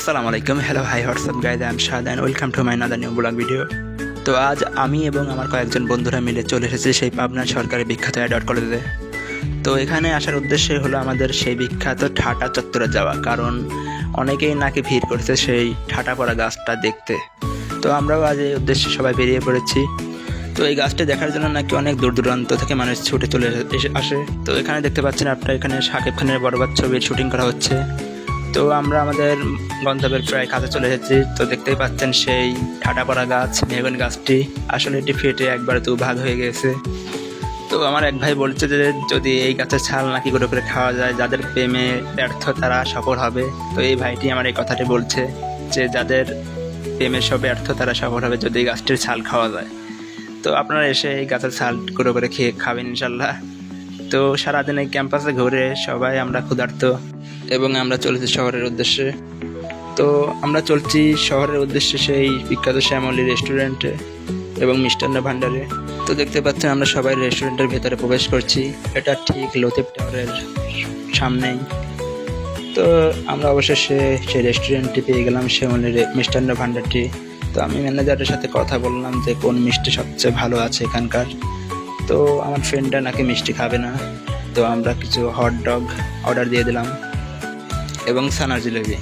আসসালামু আলাইকুম, hello, hi, what's up guys, I am Shahad and welcome to my another new blog video. তো আজ আমি এবং আমার কয়েকজন বন্ধুরা মিলে চলে এসেছি সেই পাবনা সরকারি বিখ্যাত অ্যাডওয়ার্ড কলেজে। তো এখানে আসার উদ্দেশ্য হলো আমাদের সেই বিখ্যাত ঠাটা চত্বরে যাওয়া, কারণ অনেকেই নাকি ভিড় করেছে সেই ঠাটা পড়া গাছটা দেখতে। তো আমরাও আজ এই উদ্দেশ্যে সবাই বেরিয়ে পড়েছি। তো এই গাছটি দেখার জন্য নাকি অনেক দূর দূরান্ত থেকে মানুষ ছুটে চলে আসে। তো এখানে দেখতে পাচ্ছেন আপনার, এখানে শাকিব খানের বরবাদ ছবির শুটিং করা হচ্ছে। তো আমরা আমাদের গন্তব্যের প্রায় কাছে চলে এসেছি। তো দেখতেই পাচ্ছেন সেই ঠাটাপড়া গাছ, মেহগনি গাছটি আসলে এটি ফেটে একবার দুভাগ হয়ে গেছে। তো আমার এক ভাই বলছে যে যদি এই গাছের ছাল নাকি করে করে খাওয়া যায়, যাদের প্রেমে ব্যর্থ তারা সফল হবে। তো এই ভাইটি আমার এই কথাটি বলছে যে যাদের প্রেমে সব ব্যর্থ তারা সফল হবে যদি এই গাছটির ছাল খাওয়া যায়। তো আপনারা এসে এই গাছের ছাল করে করে খেয়ে খাবেন ইনশাল্লাহ। তো সারাদিন এই ক্যাম্পাসে ঘুরে সবাই আমরা ক্ষুধার্ত এবং আমরা চলেছি শহরের উদ্দেশ্যে। তো আমরা চলছি শহরের উদ্দেশ্যে সেই বিখ্যাত শ্যামলী রেস্টুরেন্টে এবং মিষ্টান্ন ভাণ্ডারে। তো দেখতে পাচ্ছেন আমরা সবাই রেস্টুরেন্টের ভেতরে প্রবেশ করছি, এটা ঠিক লতিফ টাওয়ারের সামনেই। তো আমরা অবশেষে সেই রেস্টুরেন্টটি পেয়ে গেলাম, শ্যামলী মিষ্টান্ন ভাণ্ডারটি। তো আমি ম্যানেজারের সাথে কথা বললাম যে কোন মিষ্টি সবচেয়ে ভালো আছে এখানকার। তো আমার ফ্রেন্ডটা নাকি মিষ্টি খাবে না, তো আমরা কিছু হট ডগ অর্ডার দিয়ে দিলাম এবং ছানার জিলিপি।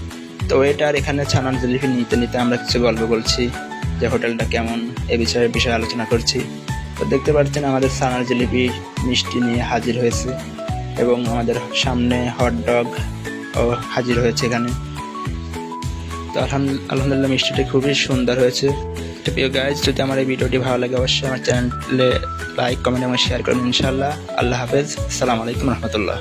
তো এটার এখানে ছানার জিলিপি নিতে নিতে আমরা কিছু গল্প বলছি যে হোটেলটা কেমন, এ বিষয়ে আলোচনা করছি। তো দেখতে পাচ্ছেন আমাদের ছানার জিলিপি মিষ্টি নিয়ে হাজির হয়েছে এবং আমাদের সামনে হট ডগ ও হাজির হয়েছে এখানে। তো আলহামদুলিল্লাহ মিষ্টিটি খুবই সুন্দর হয়েছে। তো প্রিয় গাইজ, যদি আমার এই ভিডিওটি ভালো লাগে অবশ্যই আমার চ্যানেলে লাইক, কমেন্ট এবং শেয়ার করুন ইনশাআল্লাহ। আল্লাহ হাফেজ, আসসালামু আলাইকুম রহমতুল্লাহ।